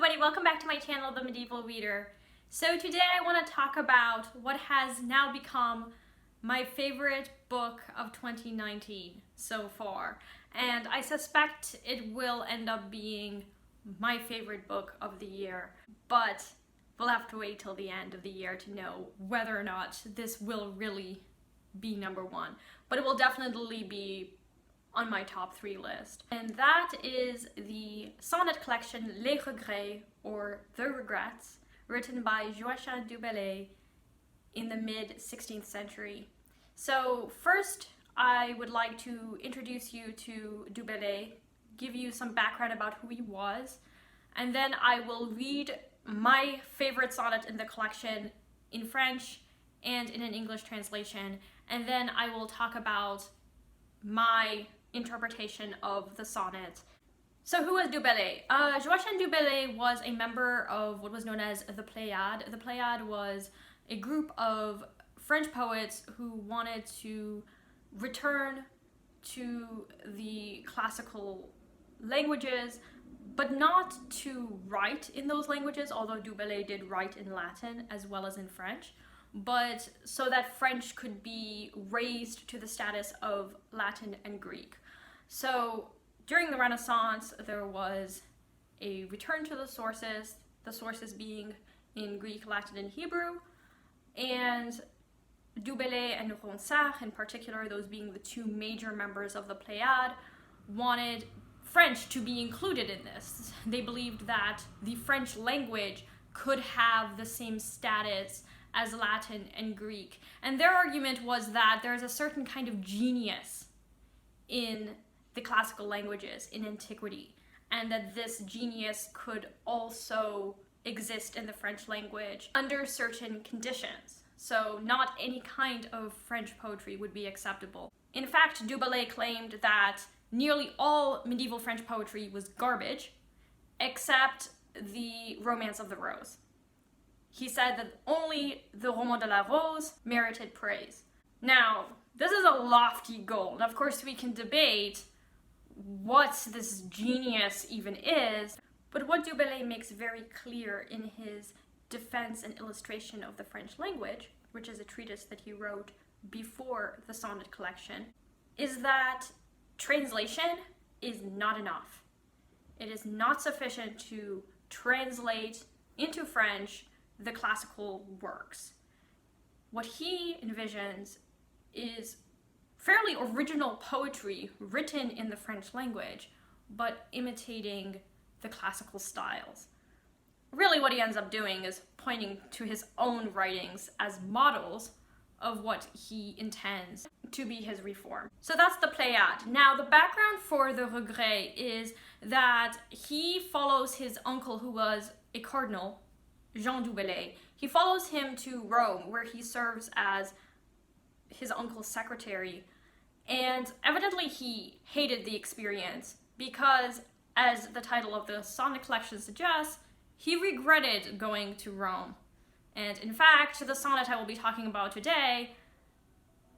everybody, welcome back to my channel, The Medieval Reader. So today I want to talk about what has now become my favorite book of 2019 so far. And I suspect it will end up being my favorite book of the year, but we'll have to wait till the end of the year to know whether or not this will really be number one. But it will definitely be on my top 3 list. And that is the sonnet collection Les Regrets, or The Regrets, written by Joachim Du Bellay in the mid-16th century. So first, I would like to introduce you to Du Bellay, give you some background about who he was, and then I will read my favorite sonnet in the collection in French and in an English translation, and then I will talk about my interpretation of the sonnet. So who was Du Bellay? Joachim Du Bellay was a member of what was known as the Pléiade. The Pléiade was a group of French poets who wanted to return to the classical languages, but not to write in those languages, although Du Bellay did write in Latin as well as in French, but so that French could be raised to the status of Latin and Greek. So during the Renaissance, there was a return to the sources being in Greek, Latin, and Hebrew, and Du Bellay and Ronsard in particular, those being the 2 major members of the Pléiade, wanted French to be included in this. They believed that the French language could have the same status as Latin and Greek. And their argument was that there's a certain kind of genius in the classical languages in antiquity, and that this genius could also exist in the French language under certain conditions. So not any kind of French poetry would be acceptable. In fact, Du Bellay claimed that nearly all medieval French poetry was garbage, except the Romance of the Rose. He said that only the Roman de la Rose merited praise. Now, this is a lofty goal, and of course we can debate what this genius even is, but what Du Bellay makes very clear in his defense and illustration of the French language, which is a treatise that he wrote before the sonnet collection, is that translation is not enough. It is not sufficient to translate into French the classical works. What he envisions is fairly original poetry written in the French language, but imitating the classical styles. Really what he ends up doing is pointing to his own writings as models of what he intends to be his reform. So that's the Pléiade. Now the background for the Regrets is that he follows his uncle, who was a cardinal, Jean Du Bellay. He follows him to Rome, where he serves as his uncle's secretary, and evidently he hated the experience because, as the title of the sonnet collection suggests, he regretted going to Rome. And in fact, the sonnet I will be talking about today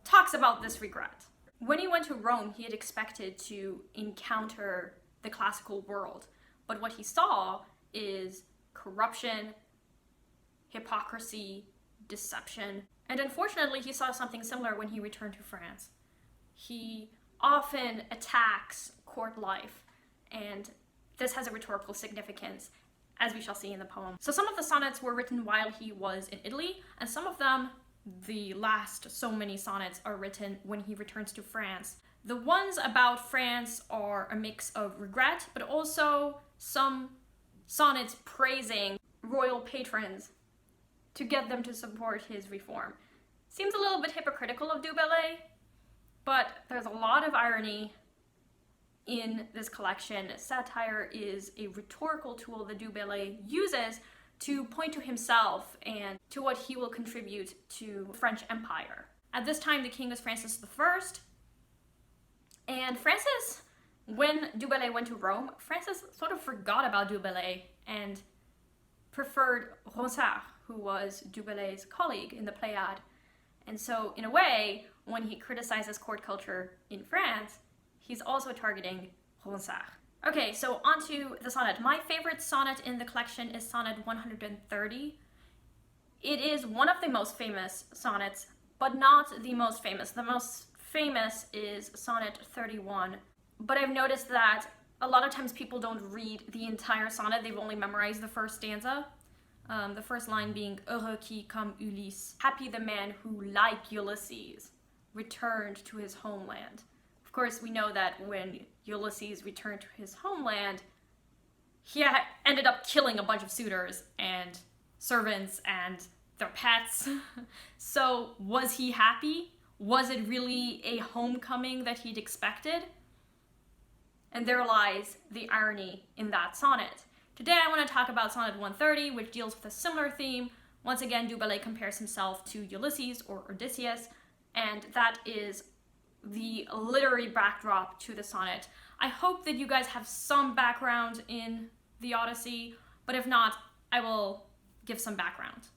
talks about this regret. When he went to Rome, he had expected to encounter the classical world, but what he saw is corruption, hypocrisy, deception, and unfortunately he saw something similar when he returned to France. He often attacks court life, and this has a rhetorical significance, as we shall see in the poem. So some of the sonnets were written while he was in Italy, and some of them, the last so many sonnets, are written when he returns to France. The ones about France are a mix of regret, but also some sonnets praising royal patrons to get them to support his reform. Seems a little bit hypocritical of Du Bellay, but there's a lot of irony in this collection. Satire is a rhetorical tool that Du Bellay uses to point to himself and to what he will contribute to the French Empire. At this time, the king was Francis I, and Francis, when Du Bellay went to Rome, Francis sort of forgot about Du Bellay and preferred Ronsard, who was Du Bellay's colleague in the Pléiade. And so, in a way, when he criticizes court culture in France, he's also targeting Ronsard. Okay, so on to the sonnet. My favorite sonnet in the collection is Sonnet 130. It is one of the most famous sonnets, but not the most famous. The most famous is Sonnet 31. But I've noticed that a lot of times people don't read the entire sonnet, they've only memorized the first stanza. The first line being, Heureux qui, comme Ulysse, happy the man who, like Ulysses, returned to his homeland. Of course, we know that when Ulysses returned to his homeland, he ended up killing a bunch of suitors and servants and their pets. So was he happy? Was it really a homecoming that he'd expected? And there lies the irony in that sonnet. Today I want to talk about Sonnet 130, which deals with a similar theme. Once again, Du Bellay compares himself to Ulysses or Odysseus, and that is the literary backdrop to the sonnet. I hope that you guys have some background in the Odyssey, but if not, I will give some background.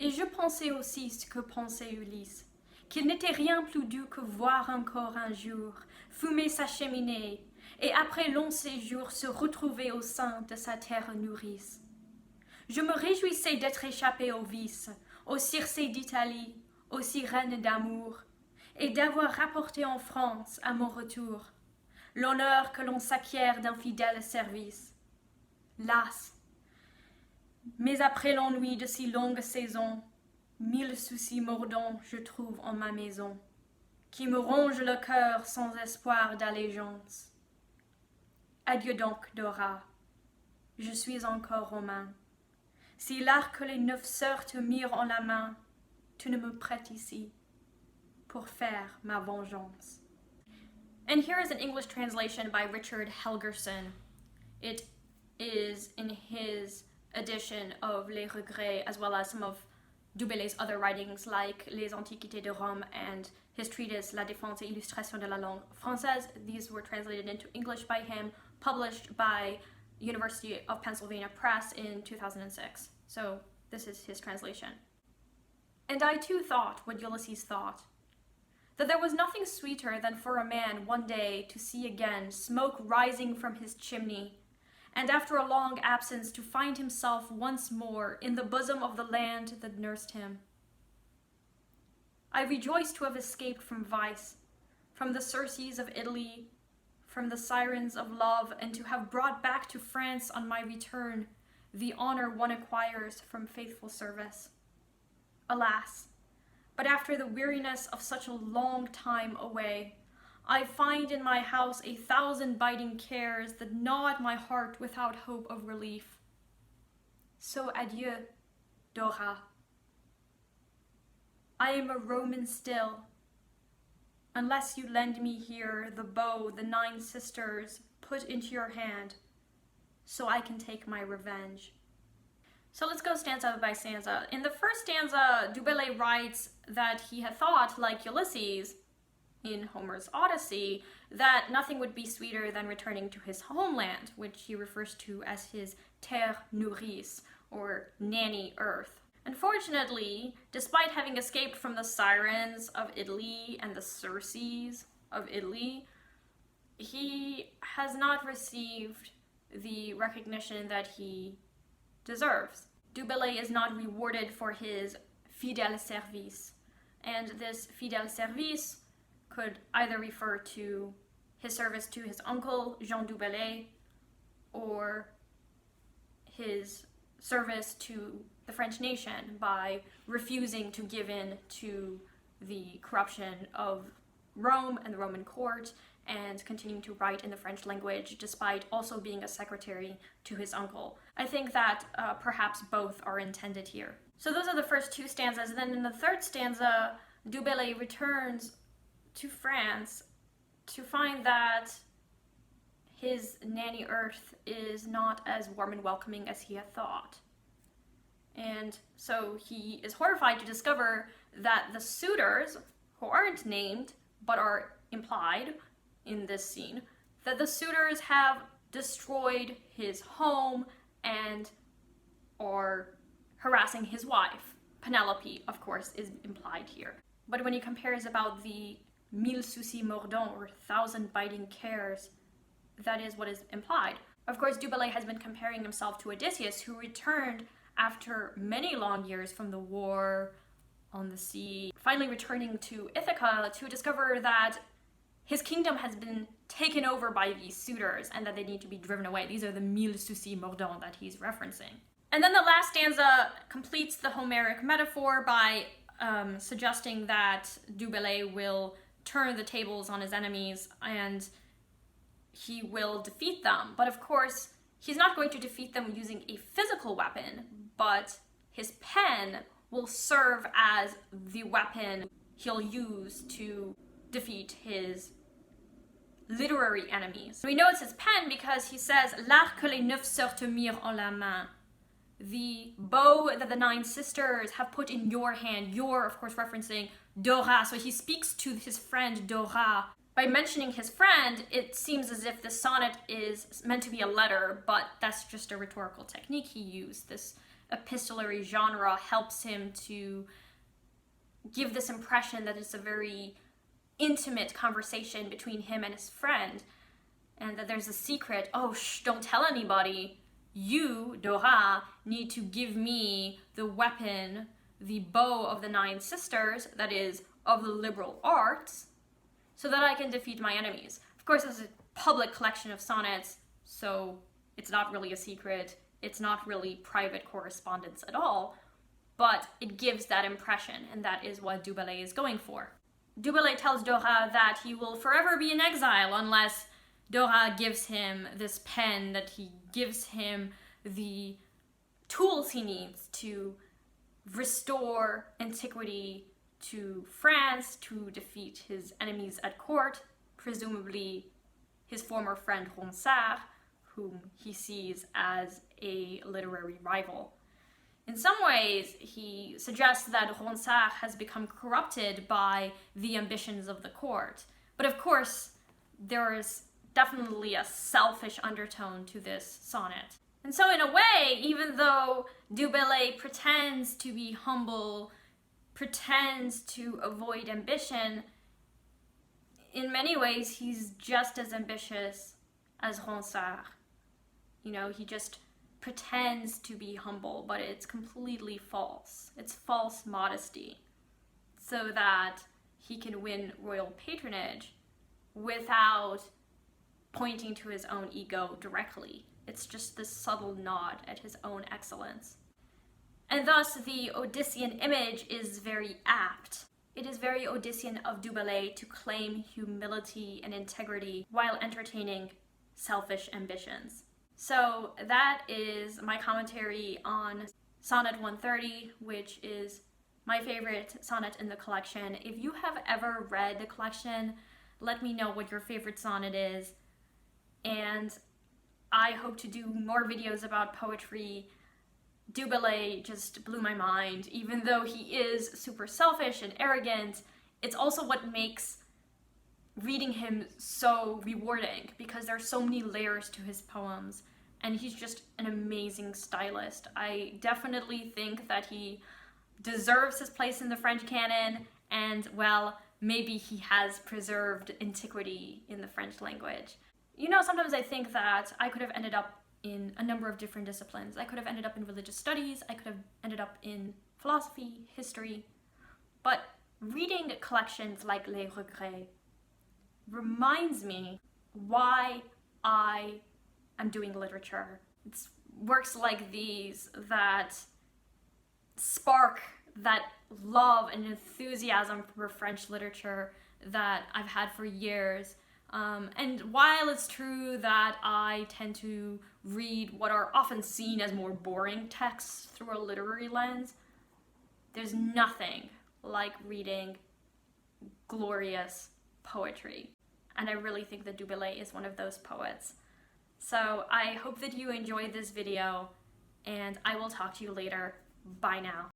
Et je pensais aussi ce que pensait Ulysse, qu'il n'était rien plus doux que voir encore un jour fumer sa cheminée et après long séjour se retrouver au sein de sa terre nourrice. Je me réjouissais d'être échappé aux vices, aux Circés d'Italie, aux sirènes d'amour, et d'avoir rapporté en France, à mon retour, l'honneur que l'on s'acquiert d'un fidèle service. Las! Mais après l'ennui de si longues saisons, 1000 soucis mordants je trouve en ma maison, qui me rongent le cœur sans espoir d'allégeance. Adieu donc, Dora, je suis encore romain. Si l'art que les 9 sœurs te mirent en la main, tu ne me prêtes ici pour faire ma vengeance. And here is an English translation by Richard Helgerson. It is in his edition of Les Regrets, as well as some of Du Bellay's other writings like Les Antiquités de Rome and his treatise La défense et illustration de la langue française. These were translated into English by him, published by University of Pennsylvania Press in 2006. So this is his translation. And I too thought what Ulysses thought, that there was nothing sweeter than for a man one day to see again smoke rising from his chimney, and after a long absence to find himself once more in the bosom of the land that nursed him. I rejoice to have escaped from vice, from the Circes of Italy, from the sirens of love, and to have brought back to France on my return the honor one acquires from faithful service. Alas, but after the weariness of such a long time away, I find in my house 1,000 biting cares that gnaw at my heart without hope of relief. So adieu, Dora. I am a Roman still, unless you lend me here the bow the 9 sisters put into your hand, so I can take my revenge. So let's go stanza by stanza. In the first stanza, Du Bellay writes that he had thought, like Ulysses in Homer's Odyssey, that nothing would be sweeter than returning to his homeland, which he refers to as his terre nourrice, or nanny earth. Unfortunately, despite having escaped from the sirens of Italy and the Circes of Italy, he has not received the recognition that he deserves. Du Bellay is not rewarded for his fidèle service, and this fidèle service could either refer to his service to his uncle, Jean Du Bellay, or his service to the French nation by refusing to give in to the corruption of Rome and the Roman court, and continuing to write in the French language despite also being a secretary to his uncle. I think that perhaps both are intended here. So those are the first 2 stanzas, and then in the third stanza, Du Bellay returns to France to find that his nanny earth is not as warm and welcoming as he had thought. And so he is horrified to discover that the suitors, who aren't named but are implied in this scene, that the suitors have destroyed his home and are harassing his wife. Penelope, of course, is implied here. But when he compares about the 1000 soucis mordants, or 1,000 biting cares, that is what is implied. Of course, Du Bellay has been comparing himself to Odysseus, who returned after many long years from the war on the sea, finally returning to Ithaca to discover that his kingdom has been taken over by these suitors and that they need to be driven away. These are the mille soucis mordants that he's referencing. And then the last stanza completes the Homeric metaphor by suggesting that Du Bellay will turn the tables on his enemies and he will defeat them. But of course, he's not going to defeat them using a physical weapon, but his pen will serve as the weapon he'll use to defeat his literary enemies. We know it's his pen because he says, l'arc que les neuf sœurs te mirent en la main. The bow that the 9 sisters have put in your hand. Your, of course, referencing Dora. So he speaks to his friend Dora. By mentioning his friend, it seems as if the sonnet is meant to be a letter, but that's just a rhetorical technique he used. This epistolary genre helps him to give this impression that it's a very intimate conversation between him and his friend, and that there's a secret. Oh, shh, don't tell anybody. You, Dora, need to give me the weapon, the bow of the 9 sisters, that is, of the liberal arts, so that I can defeat my enemies. Of course, it's a public collection of sonnets, so it's not really a secret. It's not really private correspondence at all, but it gives that impression, and that is what Du Bellay is going for. Du Bellay tells Dora that he will forever be in exile unless Dora gives him this pen, that he gives him the tools he needs to restore antiquity to France, to defeat his enemies at court, presumably his former friend Ronsard, whom he sees as a literary rival. In some ways, he suggests that Ronsard has become corrupted by the ambitions of the court. But of course, there is definitely a selfish undertone to this sonnet. And so in a way, even though Du Bellay pretends to be humble, pretends to avoid ambition, in many ways he's just as ambitious as Ronsard. You know, he just pretends to be humble, but it's completely false. It's false modesty, so that he can win royal patronage without pointing to his own ego directly. It's just this subtle nod at his own excellence. And thus the Odyssean image is very apt. It is very Odyssean of Du Bellay to claim humility and integrity while entertaining selfish ambitions. So that is my commentary on Sonnet 130, which is my favorite sonnet in the collection. If you have ever read the collection, let me know what your favorite sonnet is. And I hope to do more videos about poetry. Du Bellay just blew my mind. Even though he is super selfish and arrogant, it's also what makes reading him so rewarding, because there are so many layers to his poems, and he's just an amazing stylist. I definitely think that he deserves his place in the French canon, and well, maybe he has preserved antiquity in the French language. You know, sometimes I think that I could have ended up in a number of different disciplines. I could have ended up in religious studies, I could have ended up in philosophy, history, but reading collections like Les Regrets reminds me why I am doing literature. It's works like these that spark that love and enthusiasm for French literature that I've had for years. And while it's true that I tend to read what are often seen as more boring texts through a literary lens, there's nothing like reading glorious poetry. And I really think that Du Bellay is one of those poets. So I hope that you enjoyed this video, and I will talk to you later. Bye now.